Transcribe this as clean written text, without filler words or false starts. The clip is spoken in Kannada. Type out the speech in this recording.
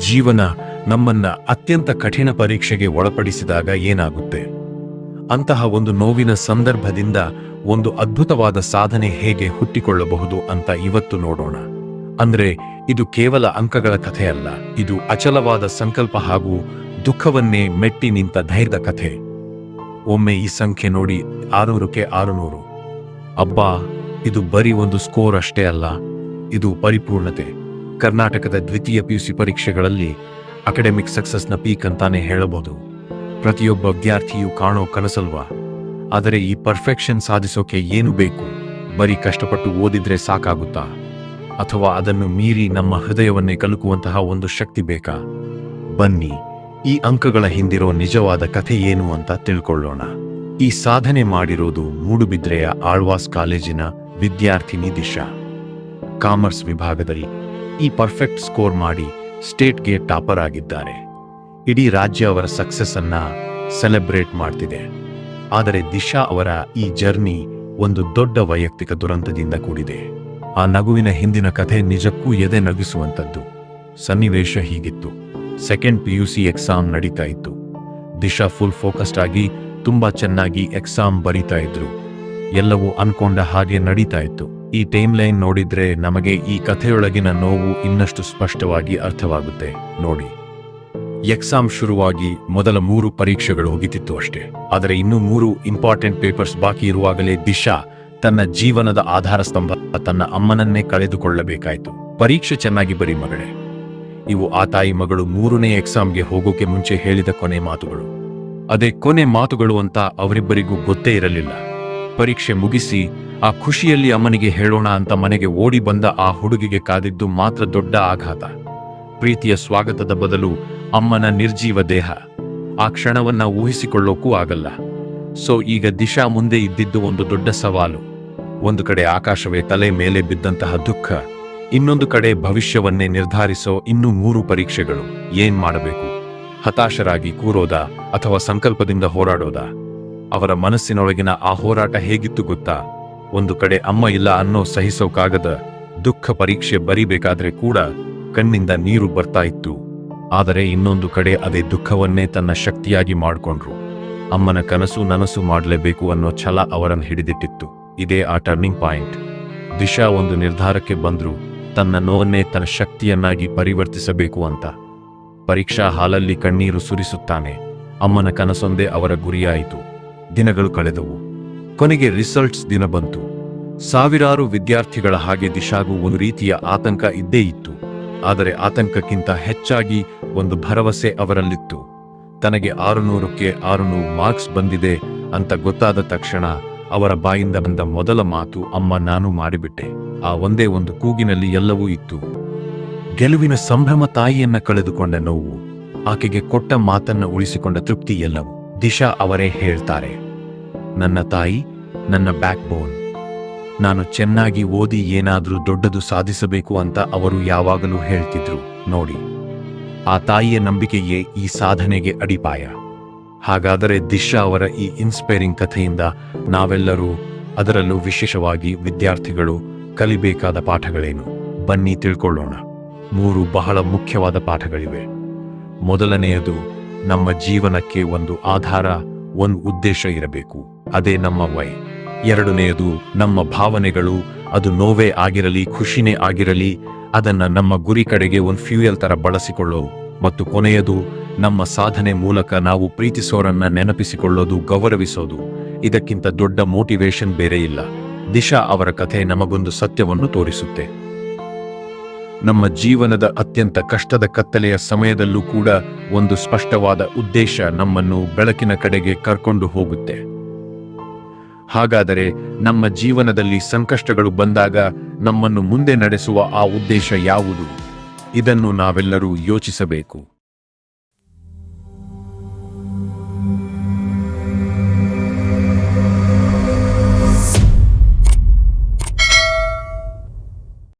ಜೀವನ ನಮ್ಮನ್ನ ಅತ್ಯಂತ ಕಠಿಣ ಪರೀಕ್ಷೆಗೆ ಒಳಪಡಿಸಿದಾಗ ಏನಾಗುತ್ತೆ? ಅಂತಹ ಒಂದು ನೋವಿನ ಸಂದರ್ಭದಿಂದ ಒಂದು ಅದ್ಭುತವಾದ ಸಾಧನೆ ಹೇಗೆ ಹುಟ್ಟಿಕೊಳ್ಳಬಹುದು ಅಂತ ಇವತ್ತು ನೋಡೋಣ. ಅಂದ್ರೆ ಇದು ಕೇವಲ ಅಂಕಗಳ ಕಥೆಯಲ್ಲ, ಇದು ಅಚಲವಾದ ಸಂಕಲ್ಪ ಹಾಗೂ ದುಃಖವನ್ನೇ ಮೆಟ್ಟಿ ನಿಂತ ಧೈರ್ಯದ ಕಥೆ. ಒಮ್ಮೆ ಈ ಸಂಖ್ಯೆ ನೋಡಿ, 600ಕ್ಕೆ 600. ಅಬ್ಬಾ, ಇದು ಬರೀ ಒಂದು ಸ್ಕೋರ್ ಅಷ್ಟೇ ಅಲ್ಲ, ಇದು ಪರಿಪೂರ್ಣತೆ. ಕರ್ನಾಟಕದ ದ್ವಿತೀಯ PUC ಪರೀಕ್ಷೆಗಳಲ್ಲಿ ಅಕಾಡೆಮಿಕ್ ಸಕ್ಸಸ್ನ ಪೀಕ್ ಅಂತಾನೆ ಹೇಳಬಹುದು. ಪ್ರತಿಯೊಬ್ಬ ವಿದ್ಯಾರ್ಥಿಯು ಕಾಣೋ ಕನಸಲ್ವಾ? ಆದರೆ ಈ ಪರ್ಫೆಕ್ಷನ್ ಸಾಧಿಸೋಕೆ ಏನು ಬೇಕು? ಬರೀ ಕಷ್ಟಪಟ್ಟು ಓದಿದ್ರೆ ಸಾಕಾಗುತ್ತಾ? ಅಥವಾ ಅದನ್ನು ಮೀರಿ ನಮ್ಮ ಹೃದಯವನ್ನೇ ಕಲುಕುವಂತಹ ಒಂದು ಶಕ್ತಿ ಬೇಕಾ? ಬನ್ನಿ, ಈ ಅಂಕಗಳ ಹಿಂದಿರೋ ನಿಜವಾದ ಕಥೆ ಏನು ಅಂತ ತಿಳ್ಕೊಳ್ಳೋಣ. ಈ ಸಾಧನೆ ಮಾಡಿರೋದು ಮೂಡುಬಿದ್ರೆಯ ಆಳ್ವಾಸ್ ಕಾಲೇಜಿನ ವಿದ್ಯಾರ್ಥಿನಿ ದಿಶಾ. ಕಾಮರ್ಸ್ ವಿಭಾಗದಲ್ಲಿ ಈ ಪರ್ಫೆಕ್ಟ್ ಸ್ಕೋರ್ ಮಾಡಿ ಸ್ಟೇಟ್ಗೆ ಟಾಪರ್ ಆಗಿದ್ದಾರೆ. ಇಡೀ ರಾಜ್ಯ ಅವರ ಸಕ್ಸಸ್ ಅನ್ನ ಸೆಲೆಬ್ರೇಟ್ ಮಾಡ್ತಿದೆ. ಆದರೆ ದಿಶಾ ಅವರ ಈ ಜರ್ನಿ ಒಂದು ದೊಡ್ಡ ವೈಯಕ್ತಿಕ ದುರಂತದಿಂದ ಕೂಡಿದೆ. ಆ ನಗುವಿನ ಹಿಂದಿನ ಕಥೆ ನಿಜಕ್ಕೂ ಎದೆ ನಗಿಸುವಂಥದ್ದು. ಸನ್ನಿವೇಶ ಹೀಗಿತ್ತು. ಸೆಕೆಂಡ್ PUC ಎಕ್ಸಾಮ್ ನಡೀತಾ ಇತ್ತು. ದಿಶಾ ಫುಲ್ ಫೋಕಸ್ಡ್ ಆಗಿ ತುಂಬಾ ಚೆನ್ನಾಗಿ ಎಕ್ಸಾಮ್ ಬರೀತಾ ಇದ್ರು. ಎಲ್ಲವೂ ಅನ್ಕೊಂಡ ಹಾಗೆ ನಡೀತಾ ಇತ್ತು. ಈ ಟೈಮ್ಲೈನ್ ನೋಡಿದ್ರೆ ನಮಗೆ ಈ ಕಥೆಯೊಳಗಿನ ನೋವು ಇನ್ನಷ್ಟು ಸ್ಪಷ್ಟವಾಗಿ ಅರ್ಥವಾಗುತ್ತೆ ನೋಡಿ. ಎಕ್ಸಾಮ್ ಶುರುವಾಗಿ ಮೊದಲ 3 ಪರೀಕ್ಷೆಗಳು ಹೋಗಿತಿತ್ತು ಅಷ್ಟೇ. ಆದರೆ ಇನ್ನೂ 3 ಇಂಪಾರ್ಟೆಂಟ್ ಪೇಪರ್ಸ್ ಬಾಕಿ ಇರುವಾಗಲೇ ದಿಶಾ ತನ್ನ ಜೀವನದ ಆಧಾರ ಸ್ತಂಭ, ತನ್ನ ಅಮ್ಮನನ್ನೇ ಕಳೆದುಕೊಳ್ಳಬೇಕಾಯಿತು. ಪರೀಕ್ಷೆ ಚೆನ್ನಾಗಿ ಬರಿ ಮಗಳೇ. ಇವು ಆ ತಾಯಿ ಮಗಳು 3ನೇ ಎಕ್ಸಾಮ್ಗೆ ಹೋಗೋಕೆ ಮುಂಚೆ ಹೇಳಿದ ಕೊನೆ ಮಾತುಗಳು. ಅದೇ ಕೊನೆ ಮಾತುಗಳು ಅಂತ ಅವರಿಬ್ಬರಿಗೂ ಗೊತ್ತೇ ಇರಲಿಲ್ಲ. ಪರೀಕ್ಷೆ ಮುಗಿಸಿ ಆ ಖುಷಿಯಲ್ಲಿ ಅಮ್ಮನಿಗೆ ಹೇಳೋಣ ಅಂತ ಮನೆಗೆ ಓಡಿ ಬಂದ ಆ ಹುಡುಗಿಗೆ ಕಾದಿದ್ದು ಮಾತ್ರ ದೊಡ್ಡ ಆಘಾತ. ಪ್ರೀತಿಯ ಸ್ವಾಗತದ ಬದಲು ಅಮ್ಮನ ನಿರ್ಜೀವ ದೇಹ. ಆ ಕ್ಷಣವನ್ನ ಊಹಿಸಿಕೊಳ್ಳೋಕ್ಕೂ ಆಗಲ್ಲ. ಸೊ ಈಗ ದಿಶಾ ಮುಂದೆ ಇದ್ದಿದ್ದು ಒಂದು ದೊಡ್ಡ ಸವಾಲು. ಒಂದು ಕಡೆ ಆಕಾಶವೇ ತಲೆ ಮೇಲೆ ಬಿದ್ದಂತಹ ದುಃಖ, ಇನ್ನೊಂದು ಕಡೆ ಭವಿಷ್ಯವನ್ನೇ ನಿರ್ಧರಿಸೋ ಇನ್ನೂ 3 ಪರೀಕ್ಷೆಗಳು. ಏನ್ ಮಾಡಬೇಕು? ಹತಾಶರಾಗಿ ಕೂರೋದಾ ಅಥವಾ ಸಂಕಲ್ಪದಿಂದ ಹೋರಾಡೋದಾ? ಅವರ ಮನಸ್ಸಿನೊಳಗಿನ ಆ ಹೋರಾಟ ಹೇಗಿತ್ತು ಗೊತ್ತಾ? ಒಂದು ಕಡೆ ಅಮ್ಮ ಇಲ್ಲ ಅನ್ನೋ ಸಹಿಸೋಕಾಗದ ದುಃಖ, ಪರೀಕ್ಷೆ ಬರಿಬೇಕಾದ್ರೆ ಕೂಡ ಕಣ್ಣಿಂದ ನೀರು ಬರ್ತಾ ಇತ್ತು. ಆದರೆ ಇನ್ನೊಂದು ಕಡೆ ಅದೇ ದುಃಖವನ್ನೇ ತನ್ನ ಶಕ್ತಿಯಾಗಿ ಮಾಡಿಕೊಂಡ್ರು. ಅಮ್ಮನ ಕನಸು ನನಸು ಮಾಡಲೇಬೇಕು ಅನ್ನೋ ಛಲ ಅವರನ್ನು ಹಿಡಿದಿಟ್ಟಿತ್ತು. ಇದೇ ಆ ಟರ್ನಿಂಗ್ ಪಾಯಿಂಟ್. ದಿಶಾ ಒಂದು ನಿರ್ಧಾರಕ್ಕೆ ಬಂದ್ರು, ತನ್ನ ನೋವನ್ನೇ ತನ್ನ ಶಕ್ತಿಯನ್ನಾಗಿ ಪರಿವರ್ತಿಸಬೇಕು ಅಂತ. ಪರೀಕ್ಷಾ ಹಾಲಲ್ಲಿ ಕಣ್ಣೀರು ಸುರಿಸುತ್ತಾನೆ. ಅಮ್ಮನ ಕನಸೊಂದೇ ಅವರ ಗುರಿಯಾಯಿತು. ದಿನಗಳು ಕಳೆದವು. ಕೊನೆಗೆ ರಿಸಲ್ಟ್ಸ್ ದಿನ ಬಂತು. ಸಾವಿರಾರು ವಿದ್ಯಾರ್ಥಿಗಳ ಹಾಗೆ ದಿಶಾಗೂ ಒಂದು ರೀತಿಯ ಆತಂಕ ಇದ್ದೇ ಇತ್ತು. ಆದರೆ ಆತಂಕಕ್ಕಿಂತ ಹೆಚ್ಚಾಗಿ ಒಂದು ಭರವಸೆ ಅವರಲ್ಲಿತ್ತು. ತನಗೆ 600ಕ್ಕೆ 600 ಮಾರ್ಕ್ಸ್ ಬಂದಿದೆ ಅಂತ ಗೊತ್ತಾದ ತಕ್ಷಣ ಅವರ ಬಾಯಿಂದ ಬಂದ ಮೊದಲ ಮಾತು, ಅಮ್ಮ ನಾನು ಮಾಡಿಬಿಟ್ಟೆ. ಆ ಒಂದೇ ಒಂದು ಕೂಗಿನಲ್ಲಿ ಎಲ್ಲವೂ ಇತ್ತು. ಗೆಲುವಿನ ಸಂಭ್ರಮ, ತಾಯಿಯನ್ನ ಕಳೆದುಕೊಂಡ ನೋವು, ಆಕೆಗೆ ಕೊಟ್ಟ ಮಾತನ್ನ ಉಳಿಸಿಕೊಂಡ ತೃಪ್ತಿ ಎಲ್ಲವೂ. ದಿಶಾ ಅವರೇ ಹೇಳ್ತಾರೆ, ನನ್ನ ತಾಯಿ ನನ್ನ ಬ್ಯಾಕ್ ಬೋನ್. ನಾನು ಚೆನ್ನಾಗಿ ಓದಿ ಏನಾದ್ರೂ ದೊಡ್ಡದು ಸಾಧಿಸಬೇಕು ಅಂತ ಅವರು ಯಾವಾಗಲೂ ಹೇಳ್ತಿದ್ರು ನೋಡಿ. ಆ ತಾಯಿಯ ನಂಬಿಕೆಯೇ ಈ ಸಾಧನೆಗೆ ಅಡಿಪಾಯ. ಹಾಗಾದರೆ ದಿಶಾ ಅವರ ಈ ಇನ್ಸ್ಪೈರಿಂಗ್ ಕಥೆಯಿಂದ ನಾವೆಲ್ಲರೂ, ಅದರಲ್ಲೂ ವಿಶೇಷವಾಗಿ ವಿದ್ಯಾರ್ಥಿಗಳು, ಕಲಿಬೇಕಾದ ಪಾಠಗಳೇನು? ಬನ್ನಿ ತಿಳ್ಕೊಳ್ಳೋಣ. 3 ಬಹಳ ಮುಖ್ಯವಾದ ಪಾಠಗಳಿವೆ. ಮೊದಲನೆಯದು, ನಮ್ಮ ಜೀವನಕ್ಕೆ ಒಂದು ಆಧಾರ, ಒಂದು ಉದ್ದೇಶ ಇರಬೇಕು. ಅದೇ ನಮ್ಮ ವೈ. ಎರಡನೆಯದು, ನಮ್ಮ ಭಾವನೆಗಳು, ಅದು ನೋವೇ ಆಗಿರಲಿ ಖುಷಿನೇ ಆಗಿರಲಿ, ಅದನ್ನ ನಮ್ಮ ಗುರಿ ಕಡೆಗೆ ಒಂದು ಫ್ಯೂಯಲ್ ತರ ಬಳಸಿಕೊಳ್ಳೋ. ಮತ್ತು ಕೊನೆಯದು, ನಮ್ಮ ಸಾಧನೆ ಮೂಲಕ ನಾವು ಪ್ರೀತಿಸೋರನ್ನ ನೆನಪಿಸಿಕೊಳ್ಳೋದು, ಗೌರವಿಸೋದು. ಇದಕ್ಕಿಂತ ದೊಡ್ಡ ಮೋಟಿವೇಶನ್ ಬೇರೆ ಇಲ್ಲ. ದಿಶಾ ಅವರ ಕಥೆ ನಮಗೊಂದು ಸತ್ಯವನ್ನು ತೋರಿಸುತ್ತೆ. ನಮ್ಮ ಜೀವನದ ಅತ್ಯಂತ ಕಷ್ಟದ ಕತ್ತಲೆಯ ಸಮಯದಲ್ಲೂ ಕೂಡ ಒಂದು ಸ್ಪಷ್ಟವಾದ ಉದ್ದೇಶ ನಮ್ಮನ್ನು ಬೆಳಕಿನ ಕಡೆಗೆ ಕರ್ಕೊಂಡು ಹೋಗುತ್ತೆ. ಹಾಗಾದರೆ ನಮ್ಮ ಜೀವನದಲ್ಲಿ ಸಂಕಷ್ಟಗಳು ಬಂದಾಗ ನಮ್ಮನ್ನು ಮುಂದೆ ನಡೆಸುವ ಆ ಉದ್ದೇಶ ಯಾವುದು? ಇದನ್ನು ನಾವೆಲ್ಲರೂ ಯೋಚಿಸಬೇಕು.